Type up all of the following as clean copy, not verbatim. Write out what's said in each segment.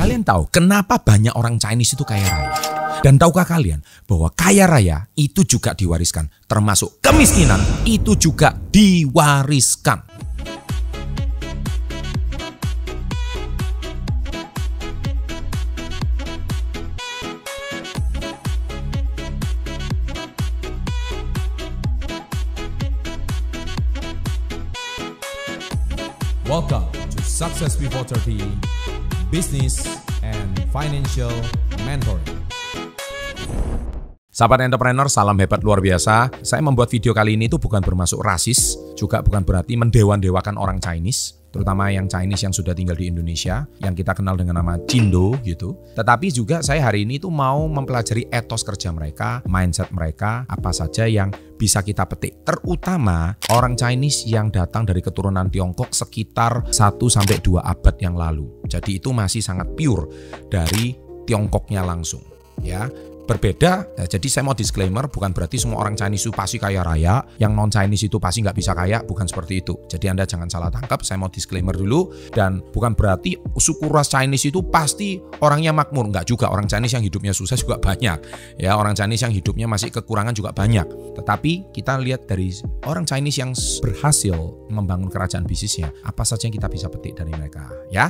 Kalian tahu kenapa banyak orang Chinese itu kaya raya? Dan tahukah kalian bahwa kaya raya itu juga diwariskan, termasuk kemiskinan itu juga diwariskan. Welcome to Success Before 30 Business and Financial Mentoring. Sahabat entrepreneur, salam hebat luar biasa. Saya membuat video kali ini itu bukan bermaksud rasis, juga bukan berarti mendewa-dewakan orang Chinese, terutama yang Chinese yang sudah tinggal di Indonesia, yang kita kenal dengan nama Cindo gitu. Tetapi juga saya hari ini tuh mau mempelajari etos kerja mereka, mindset mereka, apa saja yang bisa kita petik. Terutama orang Chinese yang datang dari keturunan Tiongkok sekitar 1-2 abad yang lalu. Jadi itu masih sangat pure dari Tiongkoknya langsung, ya. Berbeda, jadi saya mau disclaimer, bukan berarti semua orang Chinese itu pasti kaya raya, yang non-Chinese itu pasti nggak bisa kaya, bukan seperti itu. Jadi Anda jangan salah tangkap, saya mau disclaimer dulu, dan bukan berarti suku ras Chinese itu pasti orangnya makmur, nggak juga. Orang Chinese yang hidupnya susah juga banyak, ya, orang Chinese yang hidupnya masih kekurangan juga banyak. Tetapi kita lihat dari orang Chinese yang berhasil membangun kerajaan bisnisnya, apa saja yang kita bisa petik dari mereka, ya?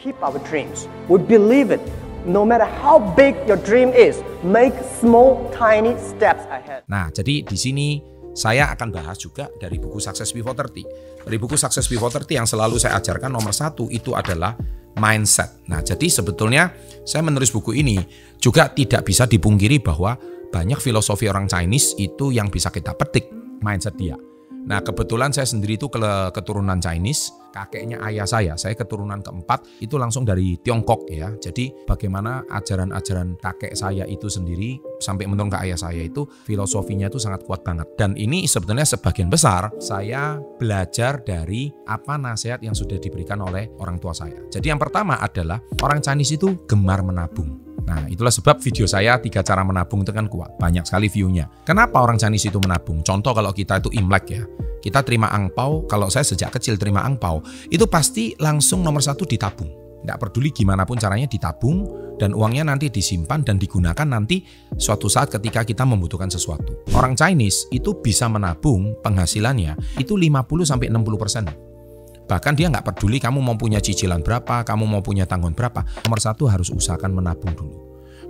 Keep our dreams, we believe it. No matter how big your dream is, make small, tiny steps ahead. Nah, jadi di sini saya akan bahas juga dari buku Success Before 30. Dari buku Success Before 30 yang selalu saya ajarkan nomor 1 itu adalah mindset. Nah, jadi sebetulnya saya menulis buku ini juga tidak bisa dipungkiri bahwa banyak filosofi orang Chinese itu yang bisa kita petik mindset dia. Nah, kebetulan saya sendiri itu keturunan Chinese, kakeknya ayah saya keturunan keempat itu langsung dari Tiongkok, ya. Jadi bagaimana ajaran-ajaran kakek saya itu sendiri sampai menurun ke ayah saya itu filosofinya itu sangat kuat banget. Dan ini sebetulnya sebagian besar saya belajar dari apa nasihat yang sudah diberikan oleh orang tua saya. Jadi yang pertama adalah orang Chinese itu gemar menabung. Nah, itulah sebab video saya 3 cara menabung itu kan kuat. Banyak sekali view-nya. Kenapa orang Chinese itu menabung? Contoh kalau kita itu Imlek, ya. Kita terima angpau, kalau saya sejak kecil terima angpau, itu pasti langsung nomor 1 ditabung. Nggak peduli gimana pun caranya ditabung, dan uangnya nanti disimpan dan digunakan nanti suatu saat ketika kita membutuhkan sesuatu. Orang Chinese itu bisa menabung penghasilannya itu 50-60%. Bahkan dia nggak peduli kamu mau punya cicilan berapa, kamu mau punya tanggungan berapa. Nomor 1 harus usahakan menabung dulu.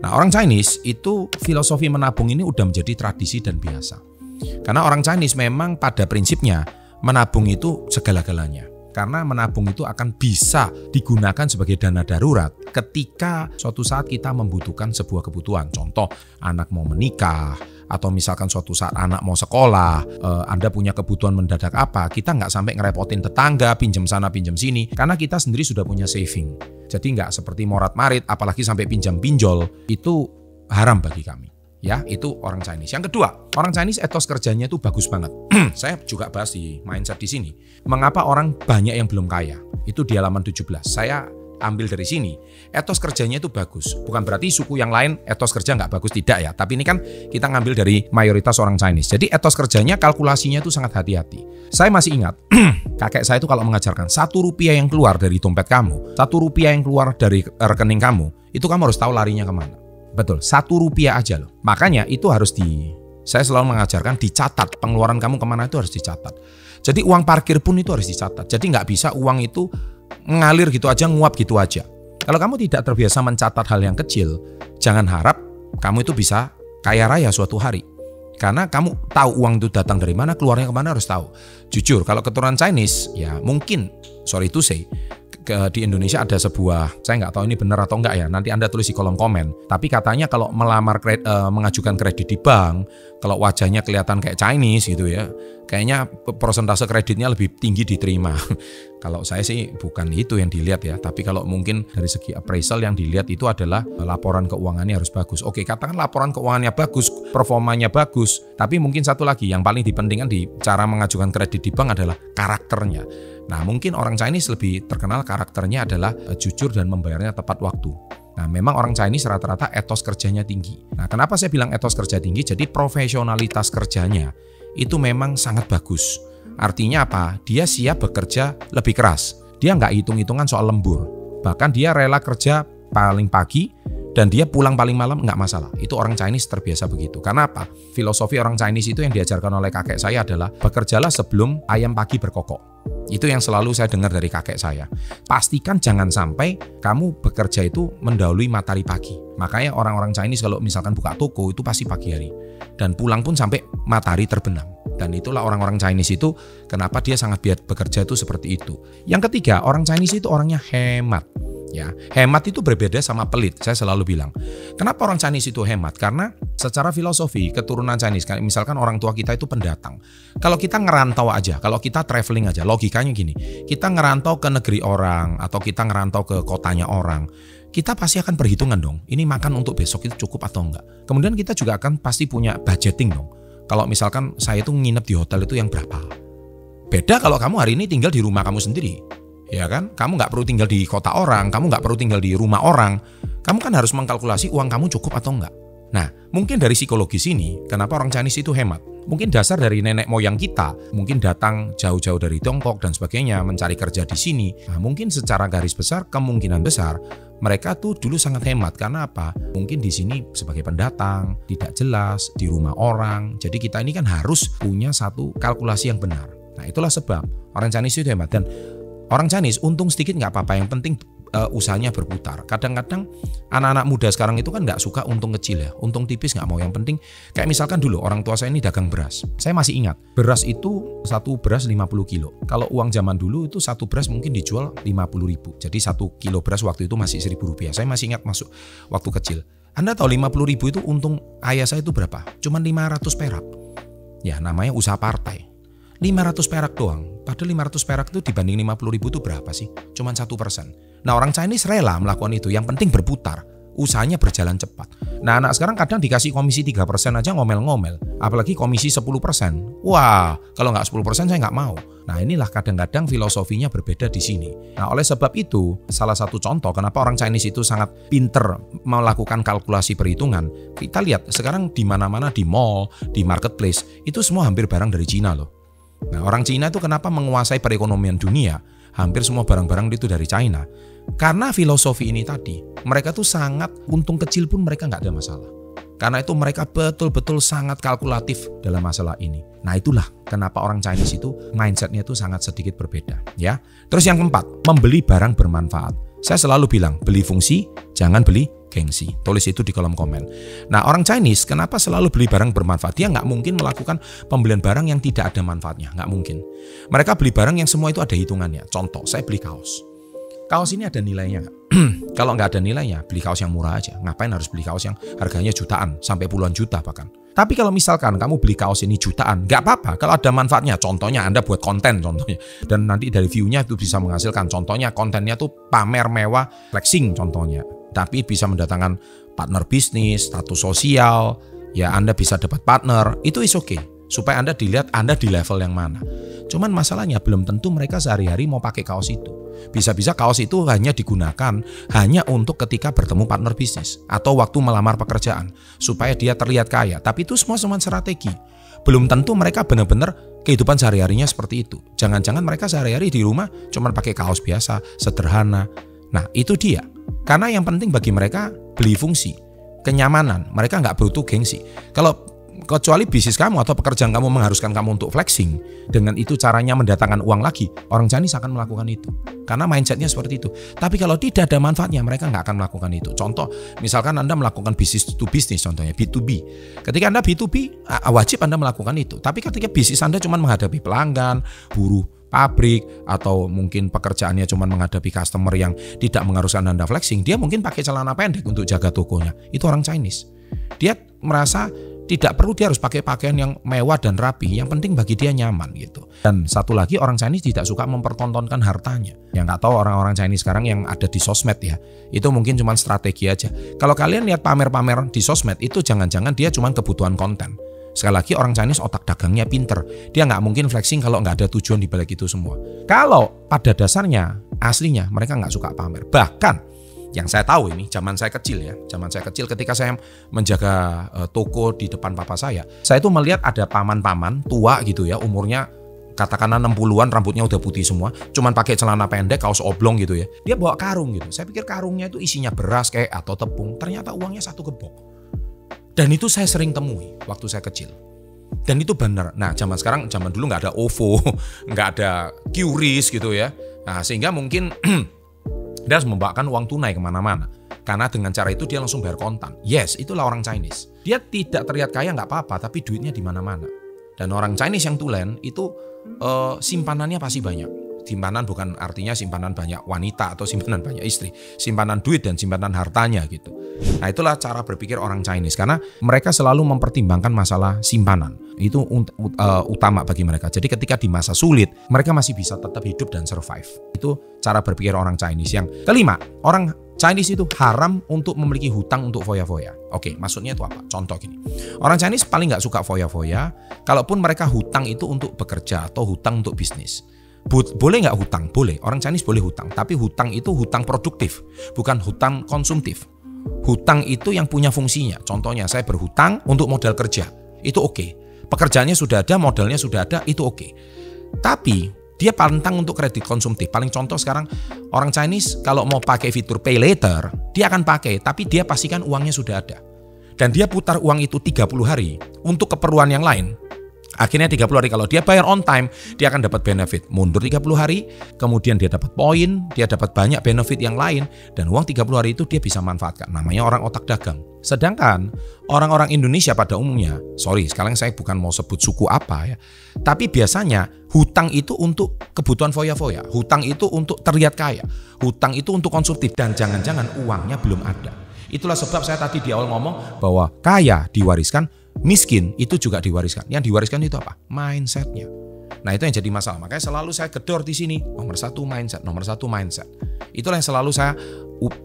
Nah, orang Chinese itu filosofi menabung ini udah menjadi tradisi dan biasa. Karena orang Chinese memang pada prinsipnya menabung itu segala-galanya. Karena menabung itu akan bisa digunakan sebagai dana darurat ketika suatu saat kita membutuhkan sebuah kebutuhan. Contoh, anak mau menikah, atau misalkan suatu saat anak mau sekolah, Anda punya kebutuhan mendadak apa, kita nggak sampai ngerepotin tetangga, pinjam sana, pinjam sini, karena kita sendiri sudah punya saving. Jadi nggak seperti morat-marit, apalagi sampai pinjam-pinjol, itu haram bagi kami. Ya, itu orang Chinese. Yang kedua, orang Chinese etos kerjanya itu bagus banget. Saya juga bahas di mindset di sini. Mengapa orang banyak yang belum kaya? Itu di halaman 17. Saya ambil dari sini. Etos kerjanya itu bagus. Bukan berarti suku yang lain etos kerja nggak bagus, tidak ya. Tapi ini kan kita ngambil dari mayoritas orang Chinese. Jadi etos kerjanya, kalkulasinya itu sangat hati-hati. Saya masih ingat, kakek saya itu kalau mengajarkan 1 rupiah yang keluar dari dompet kamu, 1 rupiah yang keluar dari rekening kamu, itu kamu harus tahu larinya kemana. Betul, 1 rupiah aja loh. Makanya itu harus saya selalu mengajarkan dicatat. Pengeluaran kamu kemana itu harus dicatat. Jadi uang parkir pun itu harus dicatat. Jadi nggak bisa uang itu ngalir gitu aja, nguap gitu aja. Kalau kamu tidak terbiasa mencatat hal yang kecil, jangan harap kamu itu bisa kaya raya suatu hari. Karena kamu tahu uang itu datang dari mana, keluarnya kemana harus tahu. Jujur, kalau keturunan Chinese, ya mungkin, sorry to say, di Indonesia ada sebuah, saya nggak tahu ini benar atau enggak ya, nanti Anda tulis di kolom komen. Tapi katanya kalau mengajukan kredit di bank, kalau wajahnya kelihatan kayak Chinese gitu ya, kayaknya persentase kreditnya lebih tinggi diterima. Kalau saya sih bukan itu yang dilihat ya, tapi kalau mungkin dari segi appraisal yang dilihat itu adalah laporan keuangannya harus bagus. Oke, katakan laporan keuangannya bagus, performanya bagus, tapi mungkin satu lagi yang paling dipentingkan di cara mengajukan kredit di bank adalah karakternya. Nah, mungkin orang Chinese lebih terkenal karakternya adalah jujur dan membayarnya tepat waktu. Nah, memang orang Chinese rata-rata etos kerjanya tinggi. Nah, kenapa saya bilang etos kerja tinggi? Jadi profesionalitas kerjanya itu memang sangat bagus. Artinya apa? Dia siap bekerja lebih keras. Dia nggak hitung-hitungan soal lembur. Bahkan dia rela kerja paling pagi dan dia pulang paling malam nggak masalah. Itu orang Chinese terbiasa begitu. Karena apa? Filosofi orang Chinese itu yang diajarkan oleh kakek saya adalah bekerjalah sebelum ayam pagi berkokok. Itu yang selalu saya dengar dari kakek saya. Pastikan jangan sampai kamu bekerja itu mendahului matahari pagi. Makanya orang-orang Chinese kalau misalkan buka toko itu pasti pagi hari. Dan pulang pun sampai matahari terbenam. Dan itulah orang-orang Chinese itu kenapa dia sangat biasa bekerja itu seperti itu. Yang ketiga, orang Chinese itu orangnya hemat. Ya, hemat itu berbeda sama pelit. Saya selalu bilang, kenapa orang Chinese itu hemat? Karena secara filosofi keturunan Chinese, misalkan orang tua kita itu pendatang. Kalau kita ngerantau aja, kalau kita traveling aja, logikanya gini, kita ngerantau ke negeri orang atau kita ngerantau ke kotanya orang, kita pasti akan perhitungan dong. Ini makan untuk besok itu cukup atau enggak. Kemudian kita juga akan pasti punya budgeting dong. Kalau misalkan saya itu nginep di hotel itu yang berapa? Beda kalau kamu hari ini tinggal di rumah kamu sendiri. Ya kan, kamu nggak perlu tinggal di kota orang, kamu nggak perlu tinggal di rumah orang. Kamu kan harus mengkalkulasi uang kamu cukup atau enggak. Nah, mungkin dari psikologis ini, kenapa orang Chinese itu hemat? Mungkin dasar dari nenek moyang kita, mungkin datang jauh-jauh dari Tiongkok dan sebagainya, mencari kerja di sini. Nah, mungkin secara garis besar, kemungkinan besar, mereka tuh dulu sangat hemat. Karena apa? Mungkin di sini sebagai pendatang, tidak jelas, di rumah orang. Jadi kita ini kan harus punya satu kalkulasi yang benar. Nah, itulah sebab orang Chinese itu hemat. Dan orang Chinese untung sedikit nggak apa-apa, yang penting usahanya berputar. Kadang-kadang anak-anak muda sekarang itu kan nggak suka untung kecil ya, untung tipis nggak mau. Yang penting kayak misalkan dulu orang tua saya ini dagang beras. Saya masih ingat beras itu satu beras 50 kilo. Kalau uang zaman dulu itu satu beras mungkin dijual 50.000. Jadi 1 kilo beras waktu itu masih Rp1.000. Saya masih ingat masuk waktu kecil. Anda tahu 50.000 itu untung ayah saya itu berapa? Cuman 500 perak. Ya namanya usaha partai. 500 perak doang. Padahal 500 perak itu dibanding 50.000 itu berapa sih? Cuman 1%. Nah orang Chinese rela melakukan itu. Yang penting berputar. Usahanya berjalan cepat. Nah anak sekarang kadang dikasih komisi 3% aja ngomel-ngomel. Apalagi komisi 10%. Wah, kalau nggak 10% saya nggak mau. Nah inilah kadang-kadang filosofinya berbeda di sini. Nah oleh sebab itu, salah satu contoh kenapa orang Chinese itu sangat pinter melakukan kalkulasi perhitungan. Kita lihat sekarang di mana-mana, di mall, di marketplace, itu semua hampir barang dari Cina loh. Nah orang Cina itu kenapa menguasai perekonomian dunia? Hampir semua barang-barang itu dari China. Karena filosofi ini tadi, mereka tuh sangat untung kecil pun mereka nggak ada masalah. Karena itu mereka betul-betul sangat kalkulatif dalam masalah ini. Nah itulah kenapa orang Chinese itu mindsetnya itu sangat sedikit berbeda. Ya. Terus yang keempat, membeli barang bermanfaat. Saya selalu bilang, beli fungsi, jangan beli gengsi. Tulis itu di kolom komen. Nah orang Chinese kenapa selalu beli barang bermanfaat? Dia nggak mungkin melakukan pembelian barang yang tidak ada manfaatnya. Nggak mungkin. Mereka beli barang yang semua itu ada hitungannya. Contoh, saya beli kaos. Kaos ini ada nilainya nggak? Kalau nggak ada nilainya, beli kaos yang murah aja. Ngapain harus beli kaos yang harganya jutaan, sampai puluhan juta bahkan. Tapi kalau misalkan kamu beli kaos ini jutaan, nggak apa-apa. Kalau ada manfaatnya, contohnya Anda buat konten contohnya. Dan nanti dari view-nya itu bisa menghasilkan. Contohnya kontennya tuh pamer mewah, flexing contohnya. Tapi bisa mendatangkan partner bisnis, status sosial, ya Anda bisa dapat partner, itu is okay. Supaya Anda dilihat Anda di level yang mana. Cuman masalahnya belum tentu mereka sehari-hari mau pakai kaos itu. Bisa-bisa kaos itu hanya digunakan hanya untuk ketika bertemu partner bisnis atau waktu melamar pekerjaan supaya dia terlihat kaya. Tapi itu semua cuma strategi. Belum tentu mereka benar-benar kehidupan sehari-harinya seperti itu. Jangan-jangan mereka sehari-hari di rumah cuma pakai kaos biasa, sederhana. Nah itu dia. Karena yang penting bagi mereka beli fungsi, kenyamanan. Mereka nggak butuh gengsi. Kecuali bisnis kamu atau pekerjaan kamu mengharuskan kamu untuk flexing, dengan itu caranya mendatangkan uang lagi, orang Chinese akan melakukan itu. Karena mindsetnya seperti itu. Tapi kalau tidak ada manfaatnya, mereka nggak akan melakukan itu. Contoh, misalkan Anda melakukan bisnis to bisnis, contohnya B2B. Ketika Anda B2B, wajib Anda melakukan itu. Tapi ketika bisnis Anda cuma menghadapi pelanggan, buruh pabrik, atau mungkin pekerjaannya cuma menghadapi customer yang tidak mengharuskan Anda flexing, dia mungkin pakai celana pendek untuk jaga tokonya. Itu orang Chinese. Dia merasa tidak perlu dia harus pakai pakaian yang mewah dan rapi, yang penting bagi dia nyaman gitu. Dan satu lagi, orang Chinese tidak suka mempertontonkan hartanya. Yang nggak tahu orang-orang Chinese sekarang yang ada di sosmed ya, itu mungkin cuma strategi aja. Kalau kalian lihat pamer-pamer di sosmed, itu jangan-jangan dia cuma kebutuhan konten. Sekali lagi orang Chinese otak dagangnya pinter. Dia nggak mungkin flexing kalau nggak ada tujuan di balik itu semua. Kalau pada dasarnya, aslinya mereka nggak suka pamer. Bahkan yang saya tahu ini, zaman saya kecil ketika saya menjaga toko di depan papa saya itu melihat ada paman-paman tua gitu ya, umurnya katakanlah 60-an, rambutnya udah putih semua, cuman pakai celana pendek, kaos oblong gitu ya. Dia bawa karung gitu. Saya pikir karungnya itu isinya beras kayak atau tepung, ternyata uangnya 1 gembok. Dan itu saya sering temui waktu saya kecil. Dan itu benar. Nah, zaman dulu nggak ada OVO, nggak ada QRIS gitu ya. Nah, sehingga mungkin dia harus membawakan uang tunai kemana-mana. Karena dengan cara itu dia langsung bayar kontan. Yes, itulah orang Chinese. Dia tidak terlihat kaya nggak apa-apa, tapi duitnya di mana-mana. Dan orang Chinese yang tulen itu simpanannya pasti banyak. Simpanan bukan artinya simpanan banyak wanita atau simpanan banyak istri. Simpanan duit dan simpanan hartanya gitu. Nah, itulah cara berpikir orang Chinese. Karena mereka selalu mempertimbangkan masalah simpanan. Itu utama bagi mereka. Jadi ketika di masa sulit, mereka masih bisa tetap hidup dan survive. Itu cara berpikir orang Chinese. Yang kelima, orang Chinese itu haram untuk memiliki hutang untuk foya-foya. Oke, maksudnya itu apa? Contoh gini. Orang Chinese paling nggak suka foya-foya. Kalaupun mereka hutang itu untuk bekerja atau hutang untuk bisnis. Boleh nggak hutang? Boleh. Orang Chinese boleh hutang. Tapi hutang itu hutang produktif, bukan hutang konsumtif. Hutang itu yang punya fungsinya. Contohnya saya berhutang untuk modal kerja. Itu oke. Pekerjaannya sudah ada, modalnya sudah ada, itu oke. Tapi dia pantang untuk kredit konsumtif. Paling contoh sekarang orang Chinese kalau mau pakai fitur pay later, dia akan pakai. Tapi dia pastikan uangnya sudah ada. Dan dia putar uang itu 30 hari untuk keperluan yang lain. Akhirnya 30 hari kalau dia bayar on time, dia akan dapat benefit. Mundur 30 hari, kemudian dia dapat poin, dia dapat banyak benefit yang lain, dan uang 30 hari itu dia bisa manfaatkan. Namanya orang otak dagang. Sedangkan orang-orang Indonesia pada umumnya, sekarang saya bukan mau sebut suku apa ya, tapi biasanya hutang itu untuk kebutuhan foya-foya, hutang itu untuk terlihat kaya, hutang itu untuk konsumtif, dan jangan-jangan uangnya belum ada. Itulah sebab saya tadi di awal ngomong bahwa kaya diwariskan, miskin itu juga diwariskan. Yang diwariskan itu apa? Mindsetnya. Nah, itu yang jadi masalah. Makanya selalu saya gedor di sini. Nomor satu mindset. Itulah yang selalu saya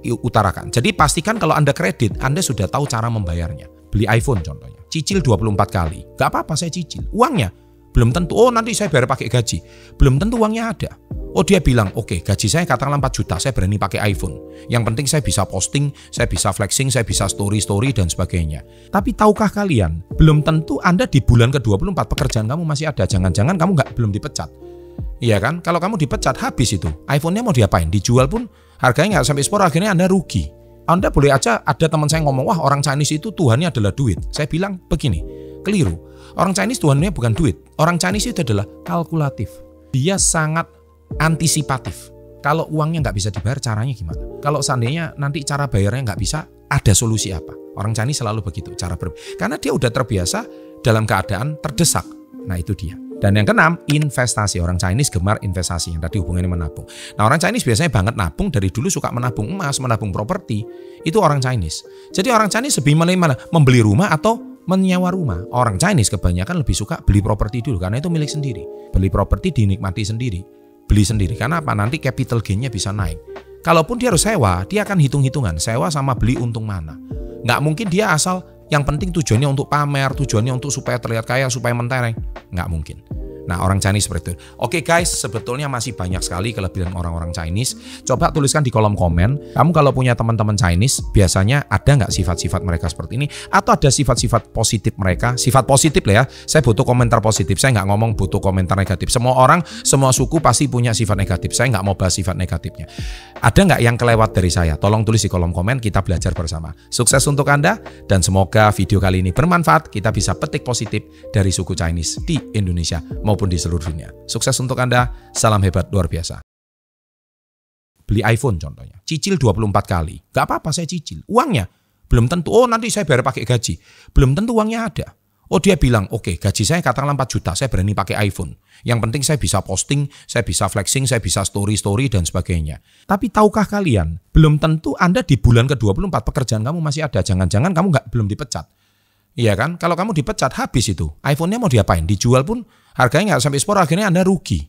utarakan. Jadi pastikan kalau Anda kredit, Anda sudah tahu cara membayarnya. Beli iPhone contohnya, cicil 24 kali. Gak apa-apa saya cicil. Uangnya belum tentu, nanti saya bayar pakai gaji. Belum tentu uangnya ada. Dia bilang, oke, gaji saya katakanlah 4 juta, saya berani pakai iPhone. Yang penting saya bisa posting, saya bisa flexing, saya bisa story dan sebagainya. Tapi tahukah kalian, belum tentu Anda di bulan ke-24 pekerjaan kamu masih ada. Jangan-jangan kamu belum dipecat. Iya kan? Kalau kamu dipecat, habis itu. iPhone-nya mau diapain? Dijual pun harganya nggak sampai separuh, akhirnya Anda rugi. Anda boleh aja, ada teman saya ngomong, wah orang Chinese itu Tuhannya adalah duit. Saya bilang begini, keliru. Orang Chinese Tuhannya bukan duit. Orang Chinese itu adalah kalkulatif. Dia sangat antisipatif. Kalau uangnya nggak bisa dibayar, caranya gimana? Kalau seandainya nanti cara bayarnya nggak bisa, ada solusi apa? Orang Chinese selalu begitu cara karena dia udah terbiasa dalam keadaan terdesak. Nah, itu dia. Dan yang keenam, investasi. Orang Chinese gemar investasi, yang tadi hubungannya menabung. Nah, orang Chinese biasanya banget nabung, dari dulu suka menabung emas, menabung properti. Itu orang Chinese. Jadi orang Chinese lebih milih mana? Membeli rumah atau menyewa rumah. Orang Chinese kebanyakan lebih suka beli properti dulu, karena itu milik sendiri. Beli properti dinikmati sendiri. Beli sendiri, karena apa? Nanti capital gain-nya bisa naik. Kalaupun dia harus sewa, dia akan hitung-hitungan sewa sama beli untung mana. Nggak mungkin dia asal yang penting tujuannya untuk pamer, tujuannya untuk supaya terlihat kaya, supaya mentereng. Nggak mungkin. Nah, orang Chinese seperti itu. Oke guys, sebetulnya masih banyak sekali kelebihan orang-orang Chinese. Coba tuliskan di kolom komen. Kamu kalau punya teman-teman Chinese, biasanya ada nggak sifat-sifat mereka seperti ini? Atau ada sifat-sifat positif mereka? Sifat positif lah ya. Saya butuh komentar positif. Saya nggak ngomong butuh komentar negatif. Semua orang, semua suku pasti punya sifat negatif. Saya nggak mau bahas sifat negatifnya. Ada nggak yang kelewat dari saya? Tolong tulis di kolom komen, kita belajar bersama. Sukses untuk Anda, dan semoga video kali ini bermanfaat. Kita bisa petik positif dari suku Chinese di Indonesia maupun di seluruh dunia. Sukses untuk Anda, salam hebat luar biasa. Beli iPhone contohnya, cicil 24 kali. Gak apa-apa saya cicil. Uangnya belum tentu, nanti saya bayar pakai gaji. Belum tentu uangnya ada. Dia bilang, oke, gaji saya katakanlah 4 juta, saya berani pakai iPhone. Yang penting saya bisa posting, saya bisa flexing, saya bisa story dan sebagainya. Tapi tahukah kalian, belum tentu Anda di bulan ke-24 pekerjaan kamu masih ada. Jangan-jangan kamu belum dipecat. Iya kan? Kalau kamu dipecat, habis itu. iPhone-nya mau diapain? Dijual pun harganya nggak sampai separuh, akhirnya Anda rugi.